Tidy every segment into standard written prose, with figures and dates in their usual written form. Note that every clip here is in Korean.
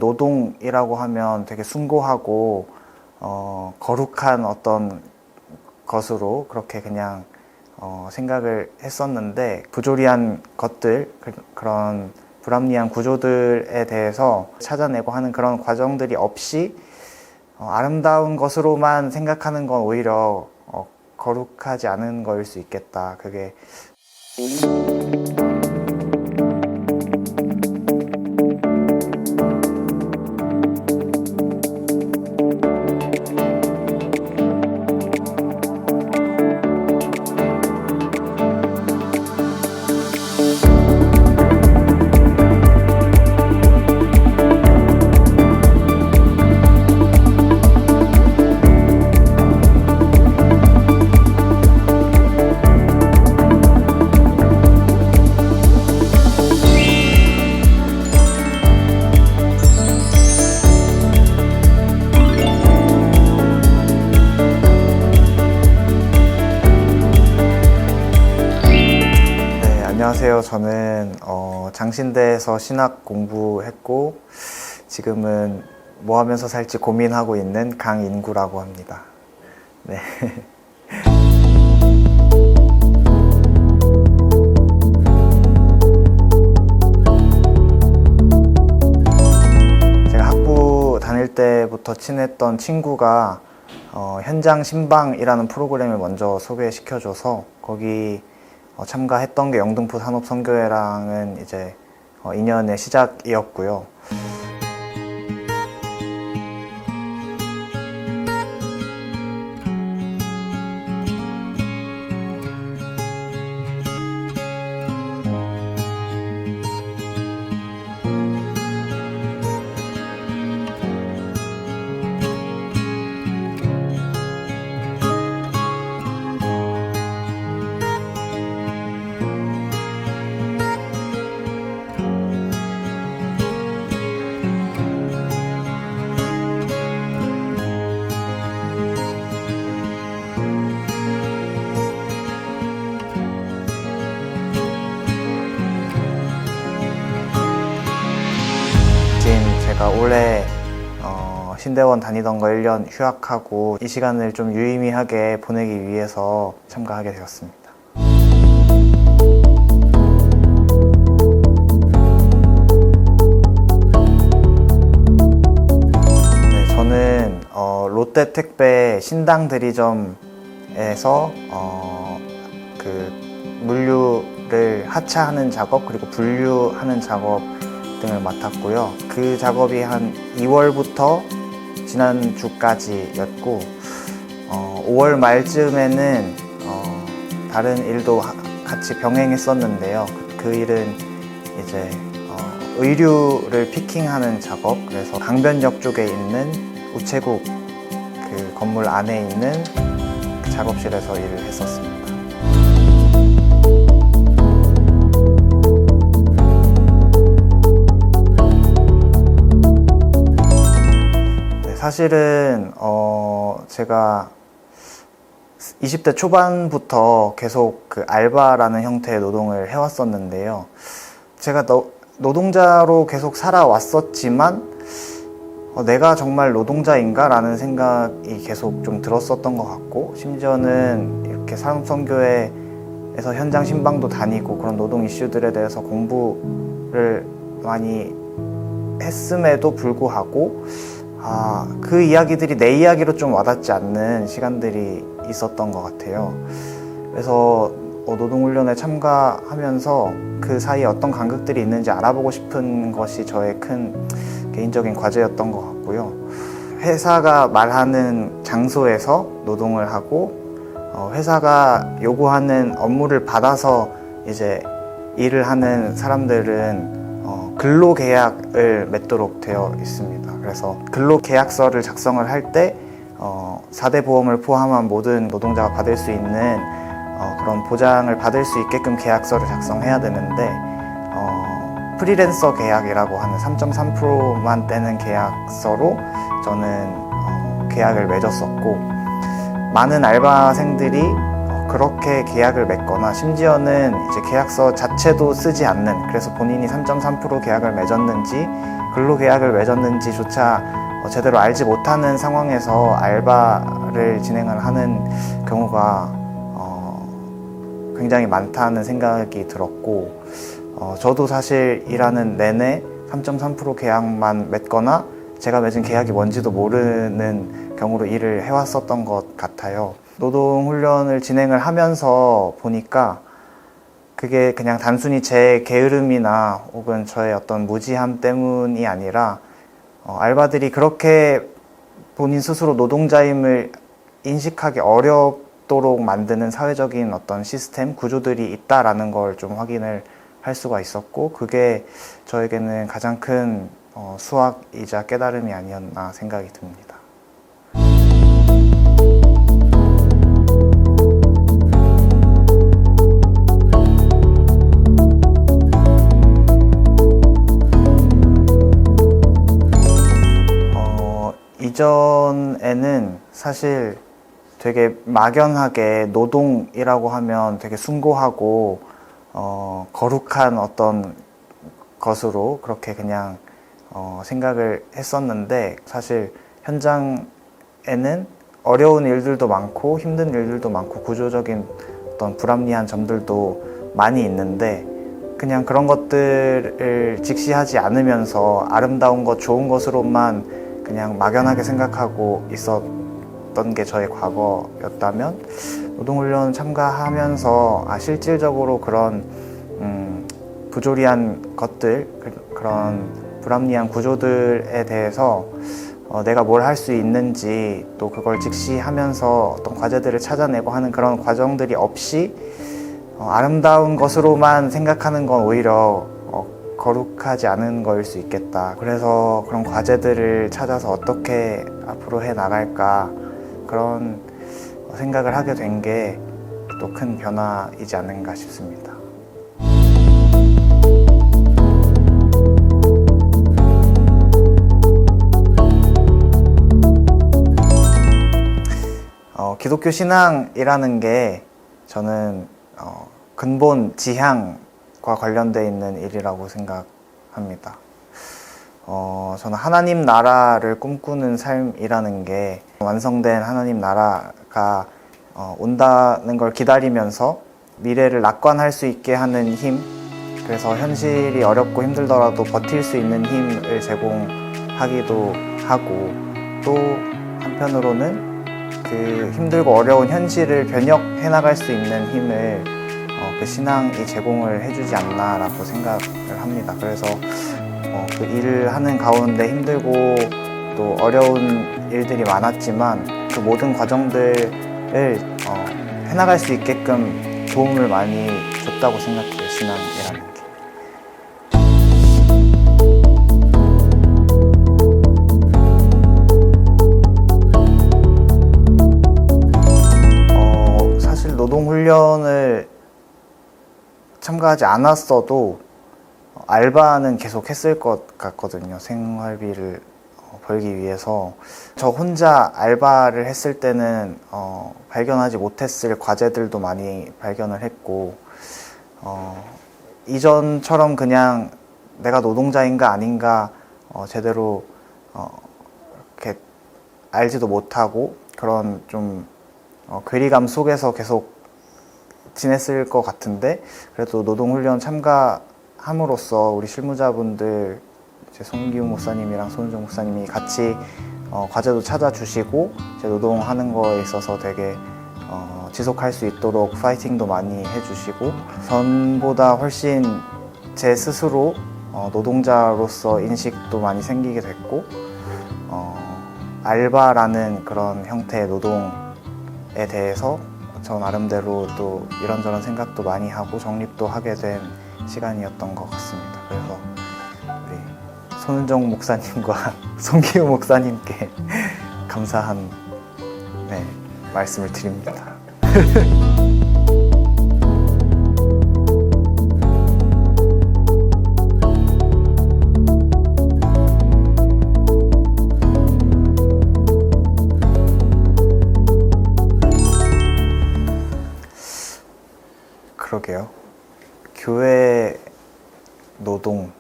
노동이라고 하면 되게 숭고하고 거룩한 어떤 것으로 그렇게 그냥 생각을 했었는데, 부조리한 것들, 그런 불합리한 구조들에 대해서 찾아내고 하는 그런 과정들이 없이 아름다운 것으로만 생각하는 건 오히려 거룩하지 않은 거일 수 있겠다. 그게 안녕하세요. 저는 장신대에서 신학 공부했고 지금은 뭐 하면서 살지 고민하고 있는 강인구라고 합니다. 네. 제가 학부 다닐 때부터 친했던 친구가 현장 신방이라는 프로그램을 먼저 소개시켜줘서 거기 참가했던 게 영등포 산업선교회랑은 이제 인연의 시작이었고요. 제가 올해 신대원 다니던 거 1년 휴학하고 이 시간을 좀 유의미하게 보내기 위해서 참가하게 되었습니다. 네, 저는 롯데택배 신당 대리점에서 그 물류를 하차하는 작업 그리고 분류하는 작업 등을 맡았고요. 그 작업이 한 2월부터 지난주까지였고 5월 말쯤에는 다른 일도 같이 병행했었는데요. 그 일은 이제 의류를 피킹하는 작업, 그래서 강변역 쪽에 있는 우체국 그 건물 안에 있는 그 작업실에서 일을 했었습니다. 사실은 제가 20대 초반부터 계속 그 알바라는 형태의 노동을 해왔었는데요. 제가 노동자로 계속 살아왔었지만 내가 정말 노동자인가? 라는 생각이 계속 좀 들었었던 것 같고, 심지어는 이렇게 산업선교회에서 현장 신방도 다니고 그런 노동 이슈들에 대해서 공부를 많이 했음에도 불구하고 그 이야기들이 내 이야기로 좀 와닿지 않는 시간들이 있었던 것 같아요. 그래서 노동훈련에 참가하면서 그 사이에 어떤 간극들이 있는지 알아보고 싶은 것이 저의 큰 개인적인 과제였던 것 같고요. 회사가 말하는 장소에서 노동을 하고 회사가 요구하는 업무를 받아서 이제 일을 하는 사람들은 근로계약을 맺도록 되어 있습니다. 그래서 근로계약서를 작성을 할 때 4대 보험을 포함한 모든 노동자가 받을 수 있는 그런 보장을 받을 수 있게끔 계약서를 작성해야 되는데 프리랜서 계약이라고 하는 3.3%만 떼는 계약서로 저는 계약을 맺었었고, 많은 알바생들이 그렇게 계약을 맺거나 심지어는 이제 계약서 자체도 쓰지 않는, 그래서 본인이 3.3% 계약을 맺었는지 근로계약을 맺었는지조차 제대로 알지 못하는 상황에서 알바를 진행을 하는 경우가 굉장히 많다는 생각이 들었고, 저도 사실 일하는 내내 3.3% 계약만 맺거나 제가 맺은 계약이 뭔지도 모르는 경우로 일을 해왔었던 것 같아요. 노동훈련을 진행을 하면서 보니까 그게 그냥 단순히 제 게으름이나 혹은 저의 어떤 무지함 때문이 아니라 알바들이 그렇게 본인 스스로 노동자임을 인식하기 어렵도록 만드는 사회적인 어떤 시스템, 구조들이 있다라는 걸 좀 확인을 할 수가 있었고, 그게 저에게는 가장 큰 수학이자 깨달음이 아니었나 생각이 듭니다. 이전에는 사실 되게 막연하게 노동이라고 하면 되게 숭고하고 거룩한 어떤 것으로 그렇게 그냥 생각을 했었는데, 사실 현장에는 어려운 일들도 많고 힘든 일들도 많고 구조적인 어떤 불합리한 점들도 많이 있는데, 그냥 그런 것들을 직시하지 않으면서 아름다운 것, 좋은 것으로만 그냥 막연하게 생각하고 있었던 게 저의 과거였다면, 노동훈련 참가하면서 실질적으로 그런 부조리한 것들, 그런 불합리한 구조들에 대해서 내가 뭘 할 수 있는지, 또 그걸 직시하면서 어떤 과제들을 찾아내고 하는 그런 과정들이 없이 아름다운 것으로만 생각하는 건 오히려 거룩하지 않은 거일 수 있겠다. 그래서 그런 과제들을 찾아서 어떻게 앞으로 해 나갈까, 그런 생각을 하게 된 게 또 큰 변화이지 않은가 싶습니다. 기독교 신앙이라는 게 저는 근본 지향과 관련되어 있는 일이라고 생각합니다. 저는 하나님 나라를 꿈꾸는 삶이라는 게 완성된 하나님 나라가 온다는 걸 기다리면서 미래를 낙관할 수 있게 하는 힘, 그래서 현실이 어렵고 힘들더라도 버틸 수 있는 힘을 제공하기도 하고, 또 한편으로는 그 힘들고 어려운 현실을 변혁해 나갈 수 있는 힘을 그 신앙이 제공을 해주지 않나라고 생각을 합니다. 그래서 그 일을 하는 가운데 힘들고 또 어려운 일들이 많았지만 그 모든 과정들을 해나갈 수 있게끔 도움을 많이 줬다고 생각해요, 신앙이라는 게. 사실 노동훈련을 참가하지 않았어도 알바는 계속 했을 것 같거든요. 생활비를 벌기 위해서. 저 혼자 알바를 했을 때는 발견하지 못했을 과제들도 많이 발견을 했고, 이전처럼 그냥 내가 노동자인가 아닌가 제대로 이렇게 알지도 못하고 그런 좀 괴리감 속에서 계속 지냈을 것 같은데, 그래도 노동훈련 참가함으로써 우리 실무자분들, 이제 송기우 목사님이랑 손은정 목사님이 같이 과제도 찾아주시고 이제 노동하는 거에 있어서 되게 지속할 수 있도록 파이팅도 많이 해주시고, 전보다 훨씬 제 스스로 노동자로서 인식도 많이 생기게 됐고, 알바라는 그런 형태의 노동에 대해서 저 나름대로 또 이런저런 생각도 많이 하고 정립도 하게 된 시간이었던 것 같습니다. 그래서 우리 손은정 목사님과 송기우 목사님께 감사한 말씀을 드립니다. 교회 노동,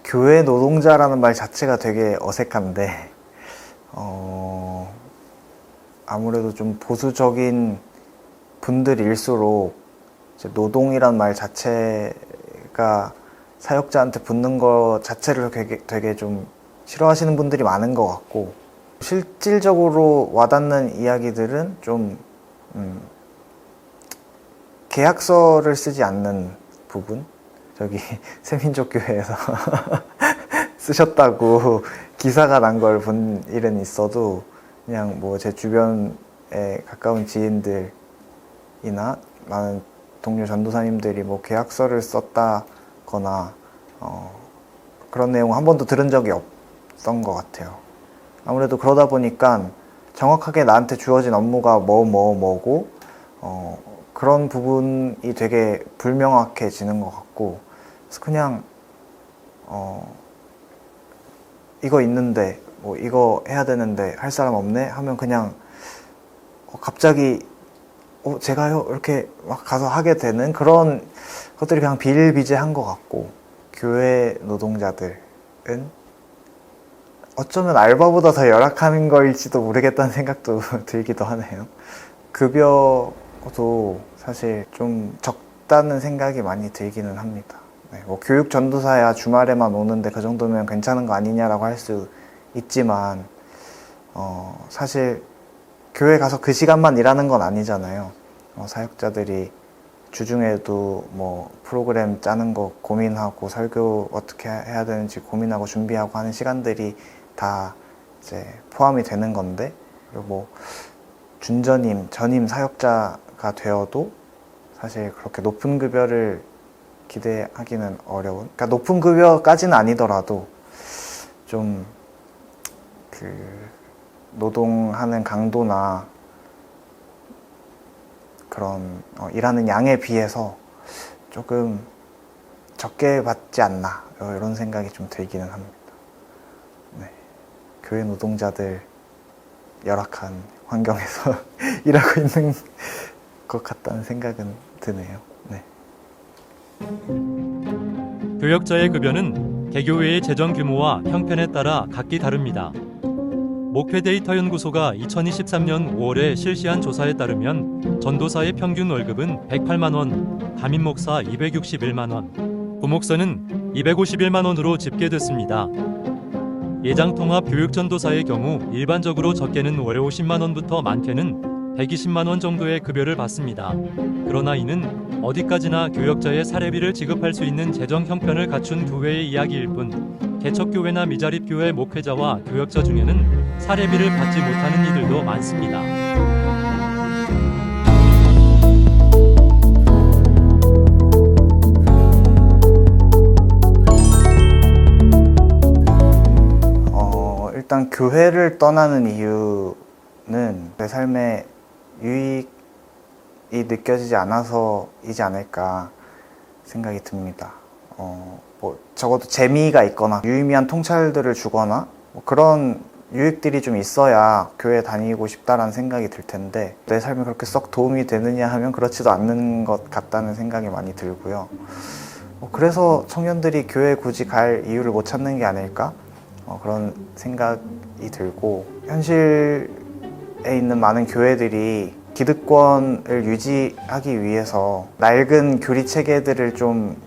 교회 노동자라는 말 자체가 되게 어색한데, 아무래도 좀 보수적인 분들일수록 이제 노동이란 말 자체가 사역자한테 붙는 것 자체를 되게 좀 싫어하시는 분들이 많은 것 같고, 실질적으로 와닿는 이야기들은 좀 계약서를 쓰지 않는 부분, 저기 새민족교회에서 쓰셨다고 기사가 난 걸 본 일은 있어도, 그냥 뭐 제 주변에 가까운 지인들이나 많은 동료 전도사님들이 뭐 계약서를 썼다거나 그런 내용 한 번도 들은 적이 없던 것 같아요. 아무래도 그러다 보니까 정확하게 나한테 주어진 업무가 뭐고 그런 부분이 되게 불명확해지는 것 같고, 그래서 그냥 이거 있는데 뭐 이거 해야 되는데 할 사람 없네 하면 그냥 갑자기 제가요 이렇게 막 가서 하게 되는 그런 것들이 그냥 비일비재한 것 같고, 교회 노동자들은 어쩌면 알바보다 더 열악한 거일지도 모르겠다는 생각도 들기도 하네요. 급여도 사실 좀 적다는 생각이 많이 들기는 합니다. 네, 뭐 교육 전도사야 주말에만 오는데 그 정도면 괜찮은 거 아니냐라고 할 수 있지만, 사실 교회 가서 그 시간만 일하는 건 아니잖아요. 사역자들이 주중에도 뭐 프로그램 짜는 거 고민하고 설교 어떻게 해야 되는지 고민하고 준비하고 하는 시간들이 다 이제 포함이 되는 건데, 그리고 뭐 준전임, 전임 사역자가 되어도 사실 그렇게 높은 급여를 기대하기는 어려운, 그러니까 높은 급여까지는 아니더라도 좀 그 노동하는 강도나 그런 일하는 양에 비해서 조금 적게 받지 않나, 이런 생각이 좀 들기는 합니다. 네. 교회 노동자들 열악한 환경에서 일하고 있는 것 같다는 생각은 드네요. 네. 교역자의 급여는 개교회의 재정 규모와 형편에 따라 각기 다릅니다. 목회데이터 연구소가 2023년 5월에 실시한 조사에 따르면 전도사의 평균 월급은 108만 원, 담임 목사 261만 원, 부목사는 251만 원으로 집계됐습니다. 예장통합 교육전도사의 경우 일반적으로 적게는 월에 50만 원부터 많게는 120만 원 정도의 급여를 받습니다. 그러나 이는 어디까지나 교역자의 사례비를 지급할 수 있는 재정 형편을 갖춘 교회의 이야기일 뿐, 개척교회나 미자립교회 목회자와 교역자 중에는 사례비를 받지 못하는 이들도 많습니다. 일단 교회를 떠나는 이유는 내 삶에 유익이 느껴지지 않아서이지 않을까 생각이 듭니다. 뭐 적어도 재미가 있거나 유의미한 통찰들을 주거나 뭐 그런 유익들이 좀 있어야 교회 다니고 싶다라는 생각이 들 텐데, 내 삶에 그렇게 썩 도움이 되느냐 하면 그렇지도 않는 것 같다는 생각이 많이 들고요. 그래서 청년들이 교회에 굳이 갈 이유를 못 찾는 게 아닐까? 그런 생각이 들고, 현실에 있는 많은 교회들이 기득권을 유지하기 위해서 낡은 교리 체계들을 좀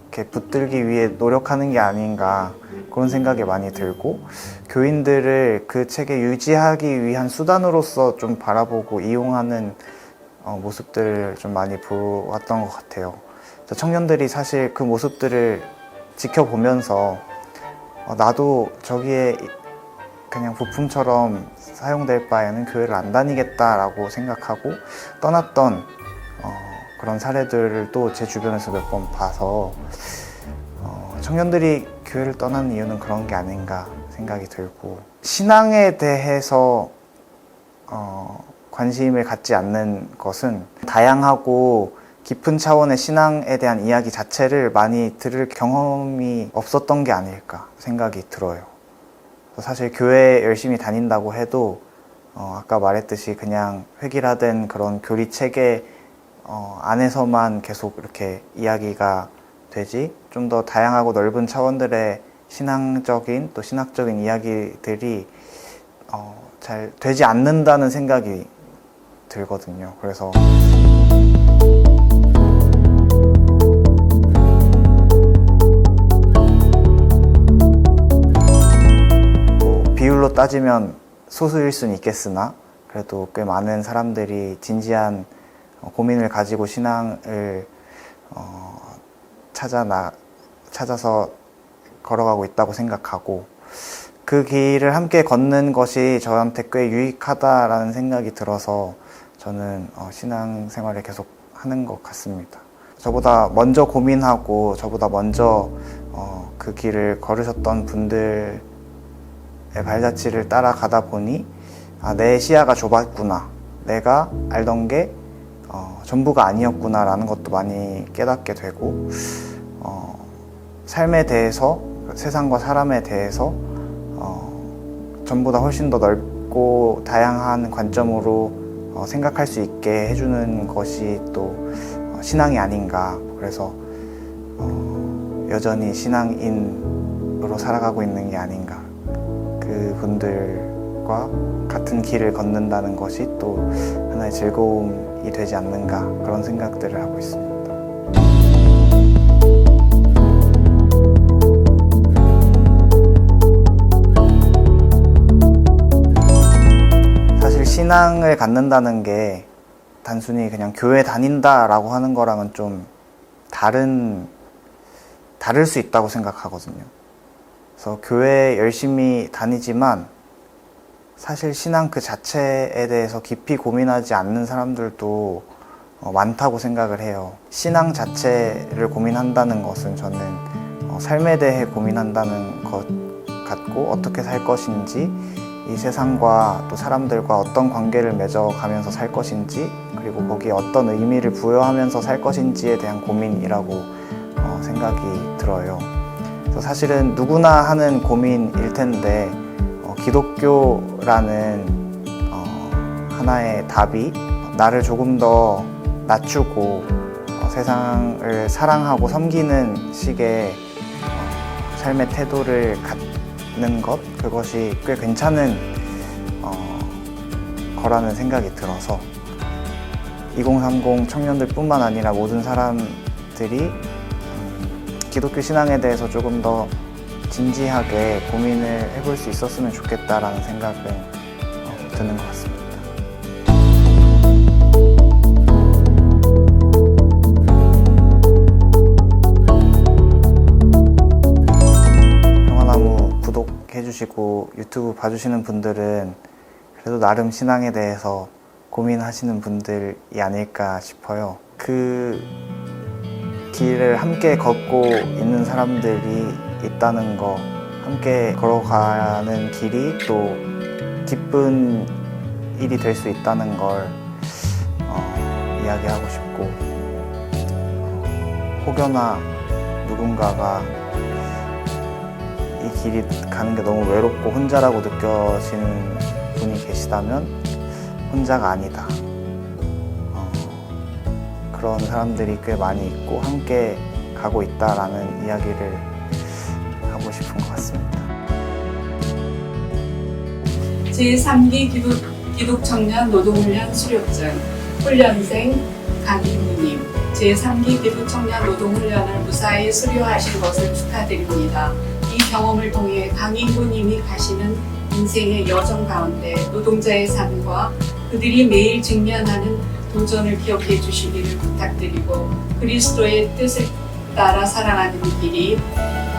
이렇게 붙들기 위해 노력하는 게 아닌가, 그런 생각이 많이 들고, 교인들을 그 체계 유지하기 위한 수단으로서 좀 바라보고 이용하는 모습들을 좀 많이 보았던 것 같아요. 청년들이 사실 그 모습들을 지켜보면서 나도 저기에 그냥 부품처럼 사용될 바에는 교회를 안 다니겠다라고 생각하고 떠났던 그런 사례들을 또 제 주변에서 몇 번 봐서 청년들이 교회를 떠나는 이유는 그런 게 아닌가 생각이 들고, 신앙에 대해서 관심을 갖지 않는 것은 다양하고 깊은 차원의 신앙에 대한 이야기 자체를 많이 들을 경험이 없었던 게 아닐까 생각이 들어요. 사실 교회 열심히 다닌다고 해도 아까 말했듯이 그냥 획일화된 그런 교리 체계 안에서만 계속 이렇게 이야기가 되지 좀 더 다양하고 넓은 차원들의 신앙적인 또 신학적인 이야기들이 잘 되지 않는다는 생각이 들거든요. 그래서 뭐 비율로 따지면 소수일 수는 있겠으나 그래도 꽤 많은 사람들이 진지한 고민을 가지고 신앙을 찾아서 걸어가고 있다고 생각하고 그 길을 함께 걷는 것이 저한테 꽤 유익하다라는 생각이 들어서 저는 신앙생활을 계속 하는 것 같습니다. 저보다 먼저 고민하고 저보다 먼저 그 길을 걸으셨던 분들의 발자취를 따라가다 보니 내 시야가 좁았구나, 내가 알던 게 전부가 아니었구나 라는 것도 많이 깨닫게 되고 삶에 대해서, 세상과 사람에 대해서 전보다 훨씬 더 넓고 다양한 관점으로 생각할 수 있게 해주는 것이 또 신앙이 아닌가. 그래서 여전히 신앙인으로 살아가고 있는 게 아닌가. 그분들과 같은 길을 걷는다는 것이 또 하나의 즐거움이 되지 않는가, 그런 생각들을 하고 있습니다. 사실 신앙을 갖는다는 게 단순히 그냥 교회 다닌다라고 하는 거랑은 좀 다를 수 있다고 생각하거든요. 그래서 교회 열심히 다니지만 사실 신앙 그 자체에 대해서 깊이 고민하지 않는 사람들도 많다고 생각을 해요. 신앙 자체를 고민한다는 것은 저는 삶에 대해 고민한다는 것 같고, 어떻게 살 것인지, 이 세상과 또 사람들과 어떤 관계를 맺어가면서 살 것인지, 그리고 거기에 어떤 의미를 부여하면서 살 것인지에 대한 고민이라고 생각이 들어요. 그래서 사실은 누구나 하는 고민일 텐데 기독교라는 하나의 답이 나를 조금 더 낮추고 세상을 사랑하고 섬기는 식의 삶의 태도를 갖는 것, 그것이 꽤 괜찮은 거라는 생각이 들어서 2030 청년들 뿐만 아니라 모든 사람들이 기독교 신앙에 대해서 조금 더 진지하게 고민을 해볼 수 있었으면 좋겠다라는 생각은 드는 것 같습니다. 평화나무 구독해주시고 유튜브 봐주시는 분들은 그래도 나름 신앙에 대해서 고민하시는 분들이 아닐까 싶어요. 그 길을 함께 걷고 있는 사람들이 있다는 거, 함께 걸어가는 길이 또 기쁜 일이 될 수 있다는 걸 이야기하고 싶고, 혹여나 누군가가 이 길이 가는 게 너무 외롭고 혼자라고 느껴지는 분이 계시다면 혼자가 아니다. 그런 사람들이 꽤 많이 있고 함께 가고 있다라는 이야기를 하고 싶은 것 같습니다. 제3기 기독청년 노동훈련 수료증 훈련생 강인구님, 제3기 기독청년 노동훈련을 무사히 수료하신 것을 축하드립니다. 이 경험을 통해 강인구님이 가시는 인생의 여정 가운데 노동자의 삶과 그들이 매일 직면하는 도전을 기억해 주시기를 부탁드리고, 그리스도의 뜻을 따라 살아가는 길이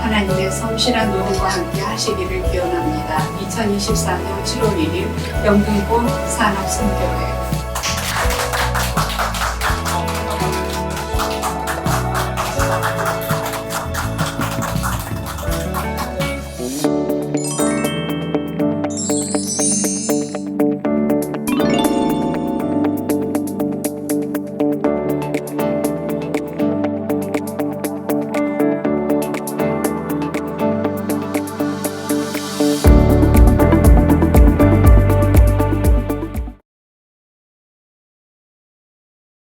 하나님의 성실한 노동과 함께 하시기를 기원합니다. 2024년 7월 1일 영등포 산업선교회